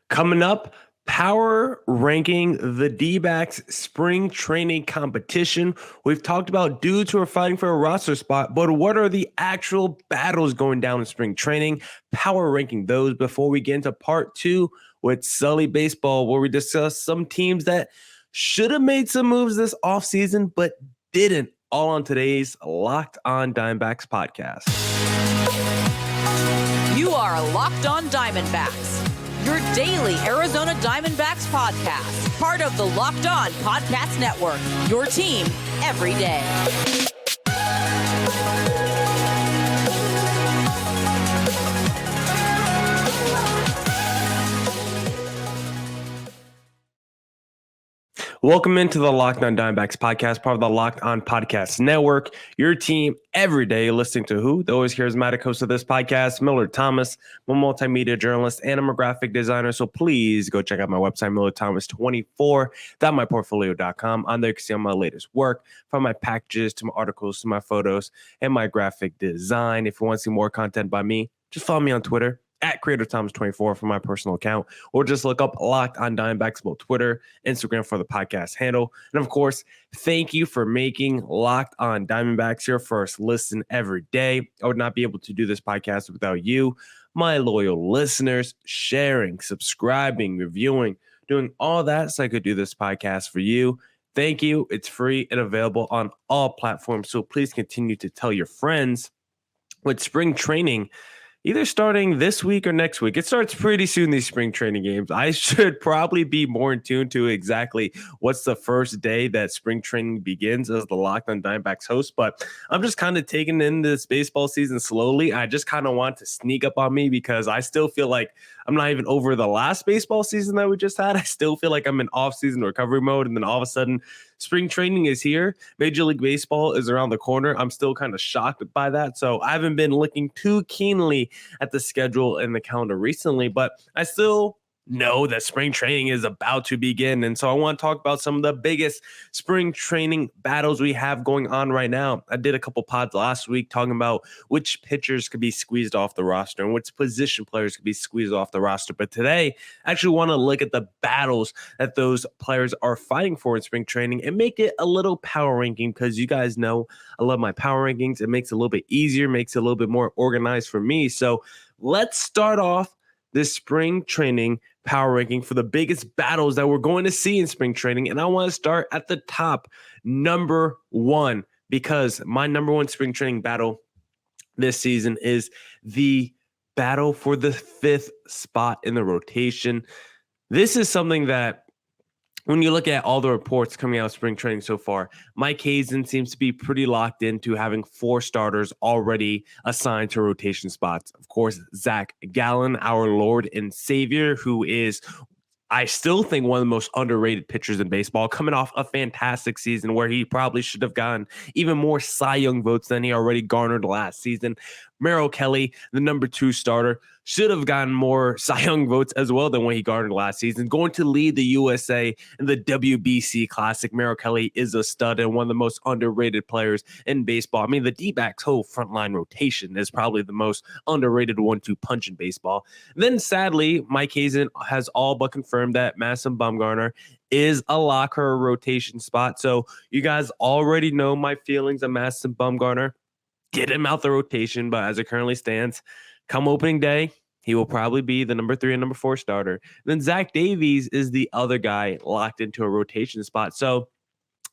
Coming up, power ranking the D-backs spring training competition. We've talked about dudes who are fighting for a roster spot, but what are the actual battles going down in spring training? Power ranking those before we get into part two with Sully Baseball, where we discuss some teams that should have made some moves this offseason, but didn't. All on today's Locked On Diamondbacks podcast. You are Locked On Diamondbacks, your daily Arizona Diamondbacks podcast, part of the Locked On Podcast Network, your team every day. Welcome into the Locked On Diamondbacks podcast, part of the Locked On Podcast Network, your team every day, listening to who? The always charismatic host of this podcast, Millard Thomas. I'm a multimedia journalist and I'm a graphic designer, so please go check out my website, millardthomas24.myportfolio.com. On there you can see all my latest work, from my packages to my articles to my photos and my graphic design. If you want to see more content by me, just follow me on Twitter at CreatorThomas24 for my personal account, or just look up Locked On Diamondbacks, both Twitter, Instagram for the podcast handle. And of course, thank you for making Locked On Diamondbacks your first listen every day. I would not be able to do this podcast without you, my loyal listeners, sharing, subscribing, reviewing, doing all that so I could do this podcast for you. Thank you. It's free and available on all platforms, so please continue to tell your friends. With spring training either starting this week or next week. It starts pretty soon, these spring training games. I should probably be more in tune to exactly what's the first day that spring training begins as the Locked On Diamondbacks host, but I'm just kind of taking in this baseball season slowly. I just kind of want to sneak up on me because I still feel like I'm not even over the last baseball season that we just had. I still feel like I'm in off-season recovery mode, and then all of a sudden, spring training is here. Major League Baseball is around the corner. I'm still kind of shocked by that. So I haven't been looking too keenly at the schedule and the calendar recently, but I still know that spring training is about to begin. And so I want to talk about some of the biggest spring training battles we have going on right now. I did a couple pods last week talking about which pitchers could be squeezed off the roster and which position players could be squeezed off the roster. But today, I actually want to look at the battles that those players are fighting for in spring training and make it a little power ranking, because you guys know I love my power rankings. It makes it a little bit easier, makes it a little bit more organized for me. So let's start off this spring training power ranking for the biggest battles that we're going to see in spring training. And I want to start at the top, number one, because my number one spring training battle this season is the battle for the fifth spot in the rotation. This is something that, when you look at all the reports coming out of spring training so far, Mike Hazen seems to be pretty locked into having 4 starters already assigned to rotation spots. Of course, Zach Gallen, our Lord and Savior, who is, I still think, one of the most underrated pitchers in baseball, coming off a fantastic season where he probably should have gotten even more Cy Young votes than he already garnered last season. Merrill Kelly, the number 2 starter, should have gotten more Cy Young votes as well than what he garnered last season. Going to lead the USA in the WBC Classic, Merrill Kelly is a stud and one of the most underrated players in baseball. I mean, the D-backs' whole frontline rotation is probably the most underrated 1-2 punch in baseball. Then, sadly, Mike Hazen has all but confirmed that Madison Bumgarner is a locker rotation spot. So you guys already know my feelings on Madison Bumgarner. Get him out the rotation, but as it currently stands, come opening day, he will probably be the number 3 and number 4 starter. Then Zach Davies is the other guy locked into a rotation spot. So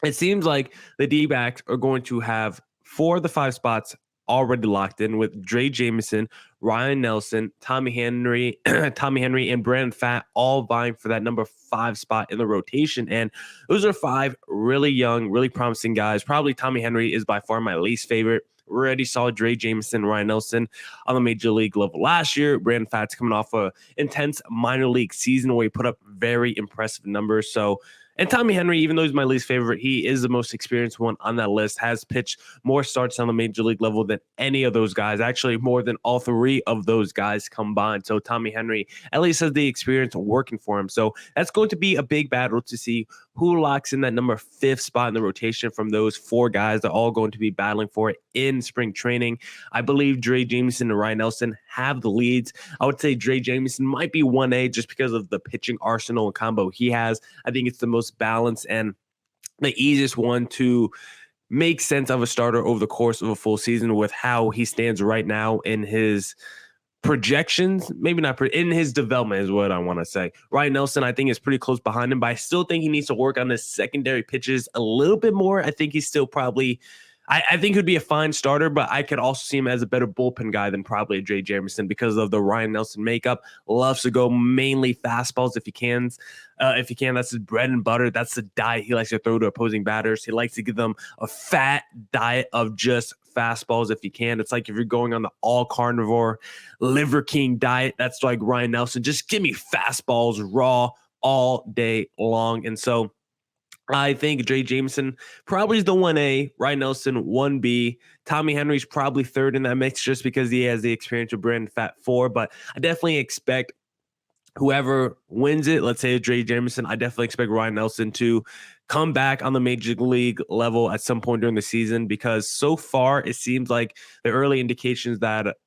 it seems like the D-backs are going to have 4 of the 5 spots already locked in, with Dre Jameson, Ryan Nelson, Tommy Henry, and Brandon Pfaadt all vying for that number 5 spot in the rotation. And those are 5 really young, really promising guys. Probably Tommy Henry is by far my least favorite. We already saw Dre Jameson, Ryan Nelson on the major league level last year. Brandon Pfaadt's coming off an intense minor league season where he put up very impressive numbers. So And Tommy Henry, even though he's my least favorite, he is the most experienced one on that list, has pitched more starts on the major league level than any of those guys, actually more than all three of those guys combined. So Tommy Henry at least has the experience working for him. So that's going to be a big battle to see who locks in that number 5th spot in the rotation from those 4 guys. They're all going to be battling for it in spring training. I believe Dre Jameson and Ryan Nelson have the leads. I would say Dre Jameson might be 1A just because of the pitching arsenal and combo he has. I think it's the most balanced and the easiest one to make sense of a starter over the course of a full season with how he stands right now in his projections, maybe not in his development is what I want to say. Ryan Nelson, I think, is pretty close behind him, but I still think he needs to work on his secondary pitches a little bit more. I think he's still probably I think he'd be a fine starter, but I could also see him as a better bullpen guy than probably Dre Jameson because of the Ryan Nelson makeup. Loves to go mainly fastballs if he can. That's his bread and butter. That's the diet he likes to throw to opposing batters. He likes to give them a fat diet of just fastballs if he can. It's like if you're going on the all carnivore Liver King diet, that's like Ryan Nelson. Just give me fastballs raw all day long. And so I think Dre Jameson probably is the 1A, Ryan Nelson 1B. Tommy Henry's probably 3rd in that mix just because he has the experience of Brandon Fat 4. But I definitely expect whoever wins it, let's say Dre Jameson, I definitely expect Ryan Nelson to come back on the major league level at some point during the season because so far it seems like the early indications that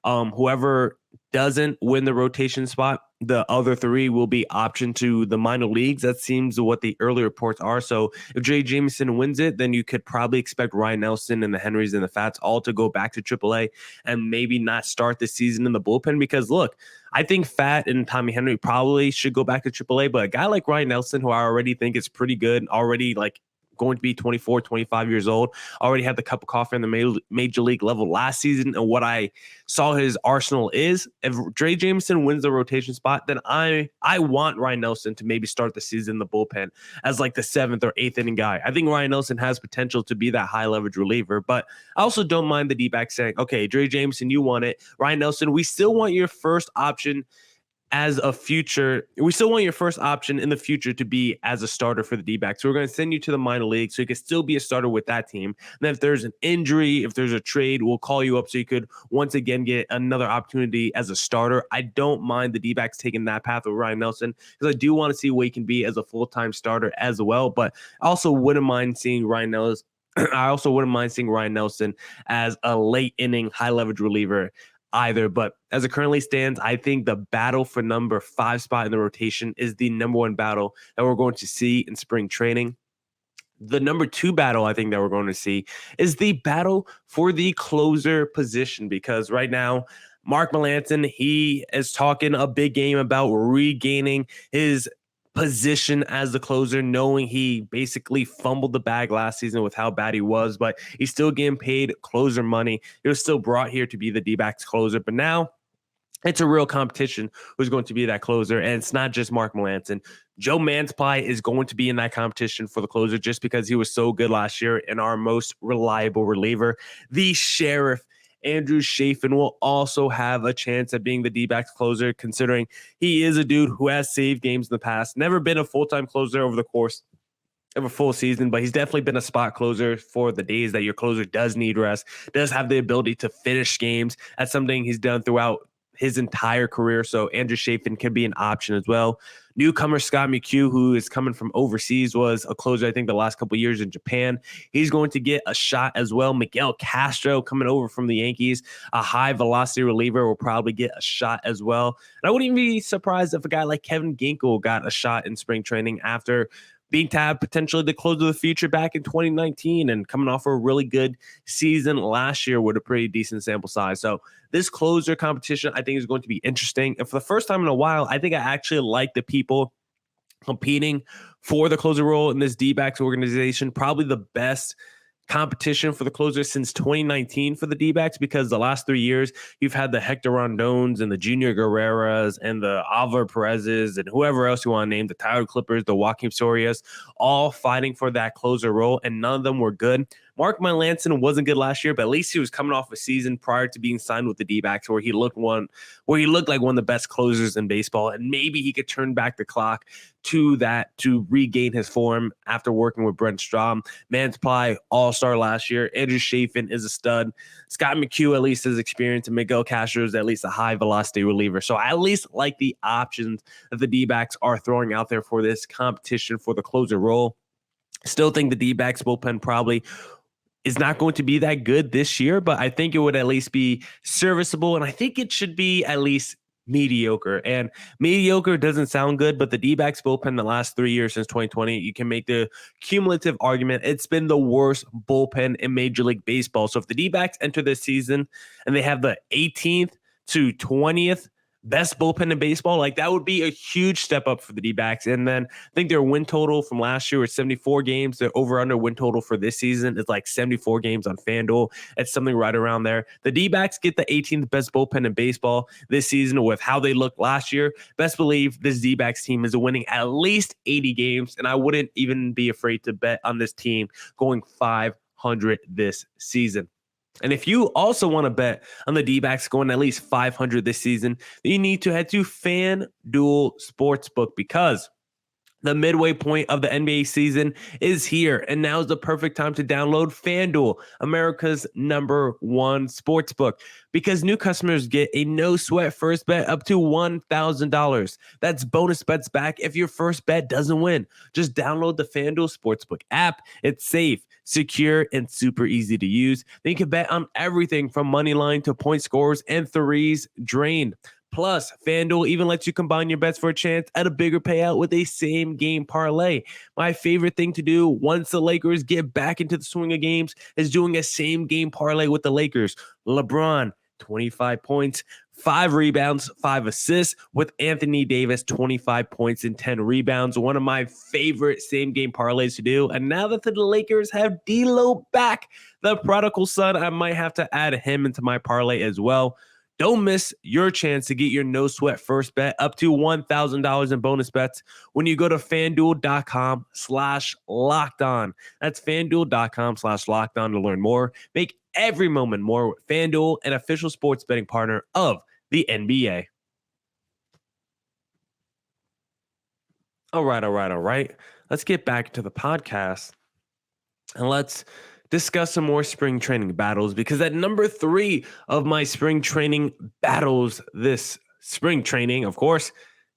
whoever doesn't win the rotation spot, the other 3 will be optioned to the minor leagues. That seems what the early reports are. So if Dre Jameson wins it, then you could probably expect Ryan Nelson and the Henrys and the Fats all to go back to AAA and maybe not start the season in the bullpen because, look, I think Fat and Tommy Henry probably should go back to AAA, but a guy like Ryan Nelson, who I already think is pretty good, already like going to be 24, 25 years old, already had the cup of coffee on the major league level last season. And what I saw his arsenal is, if Dre Jameson wins the rotation spot, then I want Ryan Nelson to maybe start the season in the bullpen as like the 7th or 8th inning guy. I think Ryan Nelson has potential to be that high leverage reliever, but I also don't mind the D-backs saying, okay, Dre Jameson, you want it. Ryan Nelson, we still want your first option we still want your first option in the future to be as a starter for the D-backs. So we're going to send you to the minor league so you can still be a starter with that team. And then if there's an injury, if there's a trade, we'll call you up so you could once again get another opportunity as a starter. I don't mind the D-backs taking that path with Ryan Nelson because I do want to see what he can be as a full-time starter as well. But I also wouldn't mind seeing Ryan Nelson. As a late inning, high leverage reliever either. But as it currently stands, I think the battle for number 5 spot in the rotation is the number 1 battle that we're going to see in spring training. The number 2 battle I think that we're going to see is the battle for the closer position because right now, Mark Melancon, he is talking a big game about regaining his position as the closer, knowing he basically fumbled the bag last season with how bad he was, but he's still getting paid closer money. He was still brought here to be the D-backs closer, but now it's a real competition who's going to be that closer, and it's not just Mark Melancon. Joe Mansply is going to be in that competition for the closer just because he was so good last year and our most reliable reliever. The Sheriff, Andrew Chafin, will also have a chance at being the D-backs closer, considering he is a dude who has saved games in the past. Never been a full-time closer over the course of a full season, but he's definitely been a spot closer for the days that your closer does need rest, does have the ability to finish games. That's something he's done throughout his entire career. So Andrew Chafin can be an option as well. Newcomer Scott McHugh, who is coming from overseas, was a closer, I think, the last couple of years in Japan. He's going to get a shot as well. Miguel Castro coming over from the Yankees, a high velocity reliever, will probably get a shot as well. And I wouldn't even be surprised if a guy like Kevin Ginkel got a shot in spring training after being tabbed potentially the close of the future back in 2019 and coming off a really good season last year with a pretty decent sample size. So this closer competition, I think, is going to be interesting. And for the first time in a while, I think I actually like the people competing for the closer role in this D-backs organization. Probably the best competition for the closer since 2019 for the D-backs, because the last 3 years you've had the Hector Rondones and the Junior Guerreras and the Alvar Perez's and whoever else you want to name, the Tyler Clippers, the Joaquin Sorias, all fighting for that closer role, and none of them were good. Mark Melanson wasn't good last year, but at least he was coming off a season prior to being signed with the D-backs where he looked like one of the best closers in baseball, and maybe he could turn back the clock to that to regain his form after working with Brent Strom. Mantiply, all-star last year. Andrew Chafin is a stud. Scott McHugh at least has experience, and Miguel Castro is at least a high-velocity reliever. So I at least like the options that the D-backs are throwing out there for this competition for the closer role. Still think the D-backs bullpen probably is not going to be that good this year, but I think it would at least be serviceable, and I think it should be at least mediocre. And mediocre doesn't sound good, but the D-backs bullpen the last 3 years since 2020, you can make the cumulative argument it's been the worst bullpen in Major League Baseball. So if the D-backs enter this season and they have the 18th to 20th best bullpen in baseball, like that would be a huge step up for the D-backs. And then I think their win total from last year was 74 games. Their over-under win total for this season is like 74 games on FanDuel. It's something right around there. The D-backs get the 18th best bullpen in baseball this season with how they looked last year. Best believe this D-backs team is winning at least 80 games, and I wouldn't even be afraid to bet on this team going 500 this season. And if you also want to bet on the D-backs going at least 500 this season, then you need to head to FanDuel Sportsbook, because the midway point of the NBA season is here, and now is the perfect time to download FanDuel, America's #1 sportsbook, because new customers get a no-sweat first bet up to $1,000. That's bonus bets back if your first bet doesn't win. Just download the FanDuel Sportsbook app. It's safe, secure, and super easy to use. Then you can bet on everything from money line to point scores and threes drained. Plus, FanDuel even lets you combine your bets for a chance at a bigger payout with a same-game parlay. My favorite thing to do once the Lakers get back into the swing of games is doing a same-game parlay with the Lakers. LeBron, 25 points, 5 rebounds, 5 assists, with Anthony Davis, 25 points and 10 rebounds. One of my favorite same-game parlays to do. And now that the Lakers have D'Lo back, the prodigal son, I might have to add him into my parlay as well. Don't miss your chance to get your no-sweat first bet up to $1,000 in bonus bets when you go to FanDuel.com/lockedon. That's FanDuel.com/lockedon to learn more. Make every moment more with FanDuel, an official sports betting partner of the NBA. All right. Let's get back to the podcast, and let's discuss some more spring training battles, because at number 3 of my spring training battles this spring training, of course,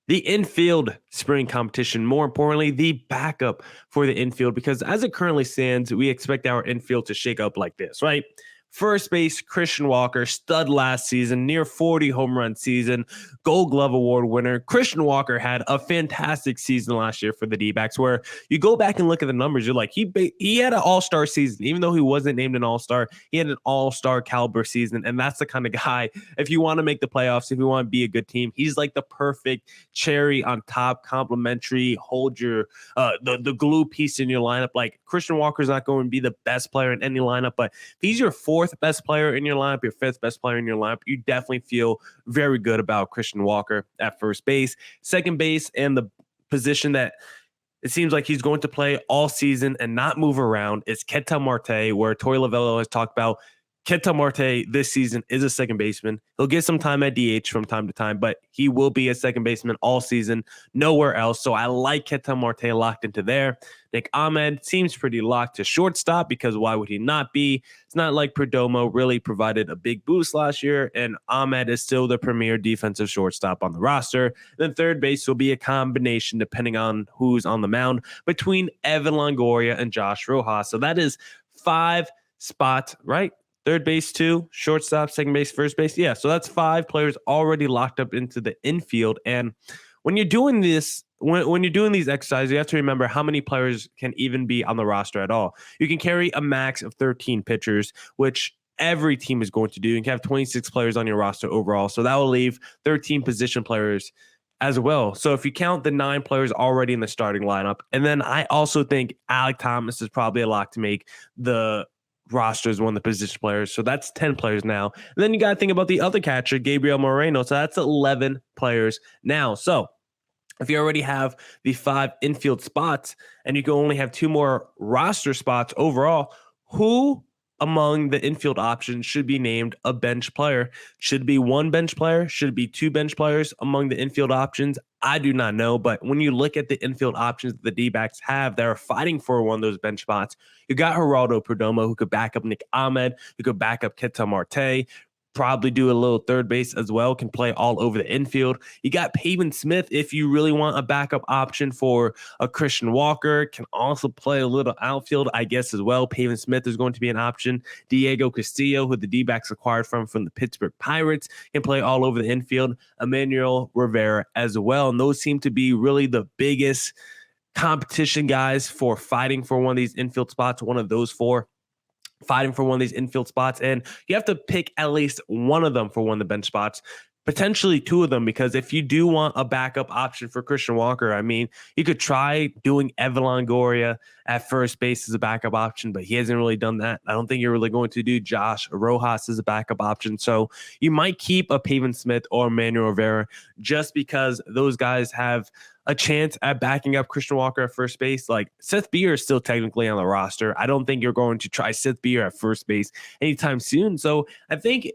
the infield spring competition. More importantly, the backup for the infield, because as it currently stands, we expect our infield to shake up like this, right? First base, Christian Walker, stud last season, near 40 home run season, Gold Glove Award winner. Christian Walker had a fantastic season last year for the D-backs, where you go back and look at the numbers, you're like, he had an all-star season. Even though he wasn't named an all-star, he had an all-star caliber season, and that's the kind of guy, if you want to make the playoffs, if you want to be a good team, he's like the perfect cherry on top, complimentary, hold your the glue piece in your lineup. Like, Christian Walker's not going to be the best player in any lineup, but if he's your 4th best player in your lineup, your 5th best player in your lineup, you definitely feel very good about Christian Walker at first base. Second base, and the position that it seems like he's going to play all season and not move around, is Ketel Marte, where Torey Lovullo has talked about Ketel Marte this season is a second baseman. He'll get some time at DH from time to time, but he will be a second baseman all season, nowhere else. So I like Ketel Marte locked into there. Nick Ahmed seems pretty locked to shortstop, because why would he not be? It's not like Perdomo really provided a big boost last year, and Ahmed is still the premier defensive shortstop on the roster. Then third base will be a combination, depending on who's on the mound, between Evan Longoria and Josh Rojas. So that is 5 spots, right? Third base 2, shortstop, second base, first base. Yeah, so that's 5 players already locked up into the infield. And when you're doing this, when you're doing these exercises, you have to remember how many players can even be on the roster at all. You can carry a max of 13 pitchers, which every team is going to do. You can have 26 players on your roster overall. So that will leave 13 position players as well. So if you count the 9 players already in the starting lineup, and then I also think Alek Thomas is probably a lock to make the roster as one of the position players. So that's 10 players now. And then you got to think about the other catcher, Gabriel Moreno. So that's 11 players now. So if you already have the 5 infield spots and you can only have 2 more roster spots overall, Who among the infield options should be named a bench player? Should it be one bench player? Should it be two bench players among the infield options? I do not know. But when you look at the infield options that the D-backs have that are fighting for one of those bench spots, you got Geraldo Perdomo, who could back up Nick Ahmed, who could back up Ketel Marte, probably do a little third base as well, can play all over the infield. You got Pavin Smith if you really want a backup option for a Christian Walker, can also play a little outfield, I guess, as well. Pavin Smith is going to be an option. Diego Castillo, who the D-backs acquired from the Pittsburgh Pirates, can play all over the infield. Emmanuel Rivera as well. And those seem to be really the biggest competition guys for fighting for one of these infield spots, one of those four fighting for one of these infield spots. And you have to pick at least one of them for one of the bench spots, potentially two of them, because if you do want a backup option for Christian Walker, I mean, you could try doing Evan Longoria at first base as a backup option, but he hasn't really done that. I don't think you're really going to do Josh Rojas as a backup option. So you might keep a Pavin Smith or Emmanuel Rivera just because those guys have a chance at backing up Christian Walker at first base. Like, Seth Beer is still technically on the roster. I don't think you're going to try Seth Beer at first base anytime soon. So I think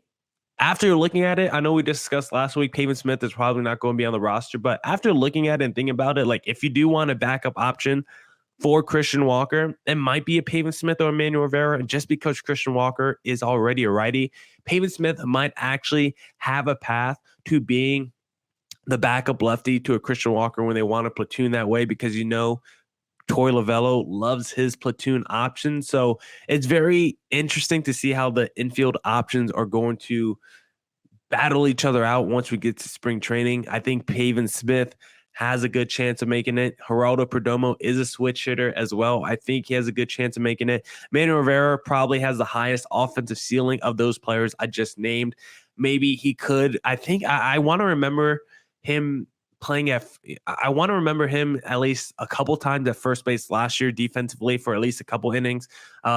after looking at it, I know we discussed last week, Pavin Smith is probably not going to be on the roster, but after looking at it and thinking about it, like, if you do want a backup option for Christian Walker, it might be a Pavin Smith or Emmanuel Rivera. And just because Christian Walker is already a righty, Pavin Smith might actually have a path to being the backup lefty to a Christian Walker when they want to platoon that way, because Torey Lovullo loves his platoon option. So it's very interesting to see how the infield options are going to battle each other out once we get to spring training. I think Pavin Smith has a good chance of making it. Geraldo Perdomo is a switch hitter as well. I think he has a good chance of making it. Manuel Rivera probably has the highest offensive ceiling of those players I just named. Maybe he could. I think I want to remember him playing I want to remember him at least a couple times at first base last year defensively for at least a couple innings.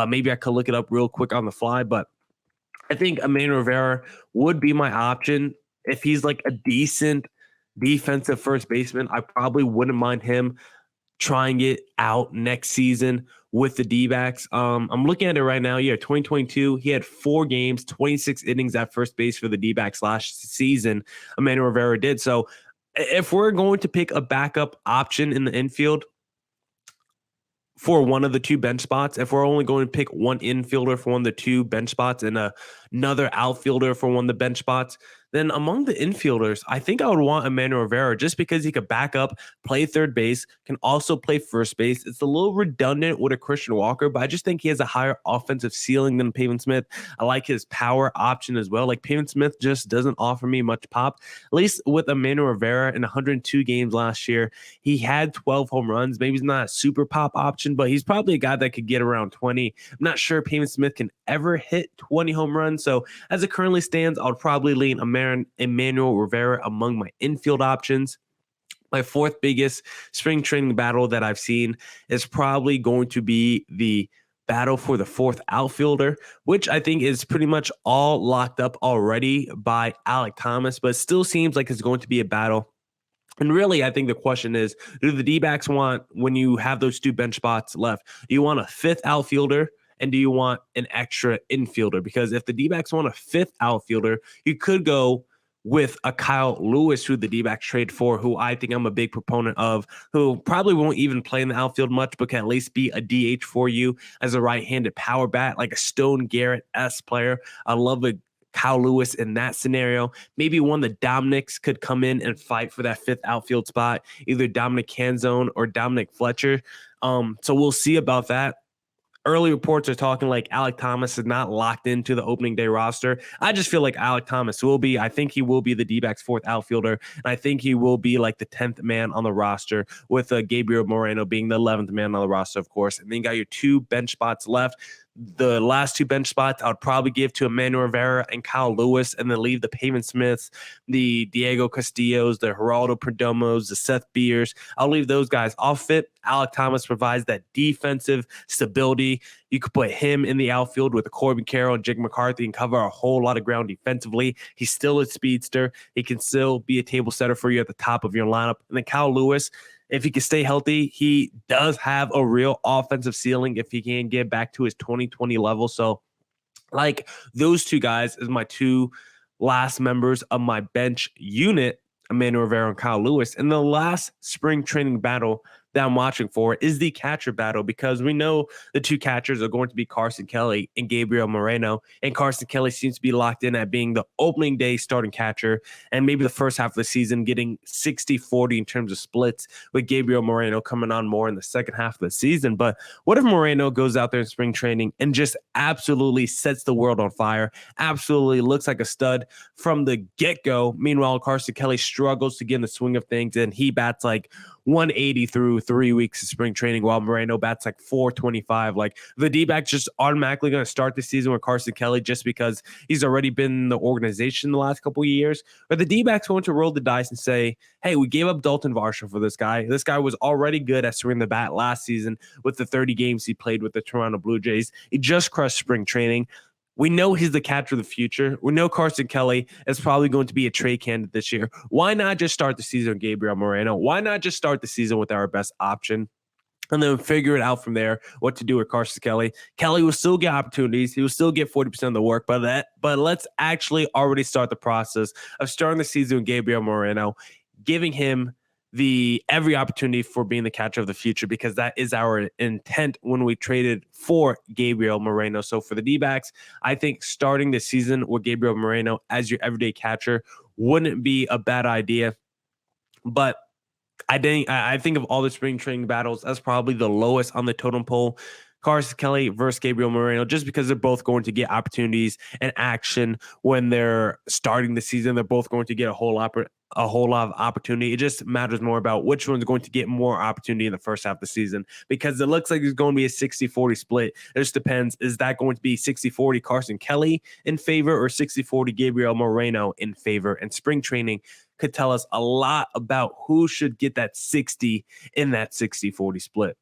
Maybe I could look it up real quick on the fly, but I think Emmanuel Rivera would be my option. If he's like a decent defensive first baseman, I probably wouldn't mind him trying it out next season with the D-backs. I'm looking at it right now. Yeah, 2022, he had 4 games, 26 innings at first base for the D-backs last season. Emmanuel Rivera did. So if we're going to pick a backup option in the infield for one of the two bench spots, if we're only going to pick one infielder for one of the two bench spots and another outfielder for one of the bench spots, then among the infielders, I think I would want Emmanuel Rivera just because he could back up, play third base, can also play first base. It's a little redundant with a Christian Walker, but I just think he has a higher offensive ceiling than Pavin Smith. I like his power option as well. Like, Pavin Smith just doesn't offer me much pop. At least with Emmanuel Rivera in 102 games last year, he had 12 home runs. Maybe he's not a super pop option, but he's probably a guy that could get around 20. I'm not sure Pavin Smith can ever hit 20 home runs. So as it currently stands, I'll probably lean Emmanuel Rivera among my infield options. My fourth biggest spring training battle that I've seen is probably going to be the battle for the fourth outfielder, which I think is pretty much all locked up already by Alek Thomas, but still seems like it's going to be a battle. And really, I think the question is, do the D-backs want, when you have those two bench spots left, do you want a fifth outfielder? And do you want an extra infielder? Because if the D-backs want a fifth outfielder, you could go with a Kyle Lewis, who the D-backs trade for, who I think I'm a big proponent of, who probably won't even play in the outfield much, but can at least be a DH for you as a right-handed power bat, like a Stone Garrett-esque player. I love a Kyle Lewis in that scenario. Maybe one of the Dominics could come in and fight for that fifth outfield spot, either Dominic Canzone or Dominic Fletcher. So we'll see about that. Early reports are talking like Alek Thomas is not locked into the opening day roster. I just feel like Alek Thomas will be. I think he will be the D-backs fourth outfielder, and I think he will be like the 10th man on the roster, with Gabriel Moreno being the 11th man on the roster, of course. And then you got your two bench spots left. The last two bench spots I would probably give to Emmanuel Rivera and Kyle Lewis, and then leave the Pavin Smiths, the Diego Castillos, the Geraldo Perdomos, the Seth Beers. I'll leave those guys off fit. Alek Thomas provides that defensive stability. You could put him in the outfield with Corbin Carroll and Jake McCarthy and cover a whole lot of ground defensively. He's still a speedster. He can still be a table setter for you at the top of your lineup. And then Kyle Lewis, if he can stay healthy, he does have a real offensive ceiling if he can get back to his 2020 level. So, like, those two guys is my two last members of my bench unit, Emmanuel Rivera and Kyle Lewis. And the last spring training battle that I'm watching for is the catcher battle, because we know the two catchers are going to be Carson Kelly and Gabriel Moreno. And Carson Kelly seems to be locked in at being the opening day starting catcher, and maybe the first half of the season getting 60-40 in terms of splits, with Gabriel Moreno coming on more in the second half of the season. But what if Moreno goes out there in spring training and just absolutely sets the world on fire, absolutely looks like a stud from the get-go? Meanwhile, Carson Kelly struggles to get in the swing of things, and he bats like 180 through 3 weeks of spring training, while Moreno bats like 425. Like, the D-backs just automatically going to start the season with Carson Kelly just because he's already been in the organization the last couple of years? Or the D-backs going to roll the dice and say, hey, we gave up Dalton Varsho for this guy. This guy was already good at swinging the bat last season with the 30 games he played with the Toronto Blue Jays. He just crushed spring training. We know he's the catcher of the future. We know Carson Kelly is probably going to be a trade candidate this year. Why not just start the season with Gabriel Moreno? Why not just start the season with our best option and then figure it out from there what to do with Carson Kelly? Kelly will still get opportunities. He will still get 40% of the work, but let's actually already start the process of starting the season with Gabriel Moreno, giving him every opportunity for being the catcher of the future, because that is our intent when we traded for Gabriel Moreno. So for the D-backs, I think starting the season with Gabriel Moreno as your everyday catcher wouldn't be a bad idea. But I think of all the spring training battles, that's probably the lowest on the totem pole. Carson Kelly versus Gabriel Moreno, just because they're both going to get opportunities and action when they're starting the season. They're both going to get a whole lot of opportunity. It just matters more about which one's going to get more opportunity in the first half of the season, because it looks like it's going to be a 60-40 split. It just depends. Is that going to be 60-40 Carson Kelly in favor or 60-40 Gabriel Moreno in favor? And spring training could tell us a lot about who should get that 60 in that 60-40 split.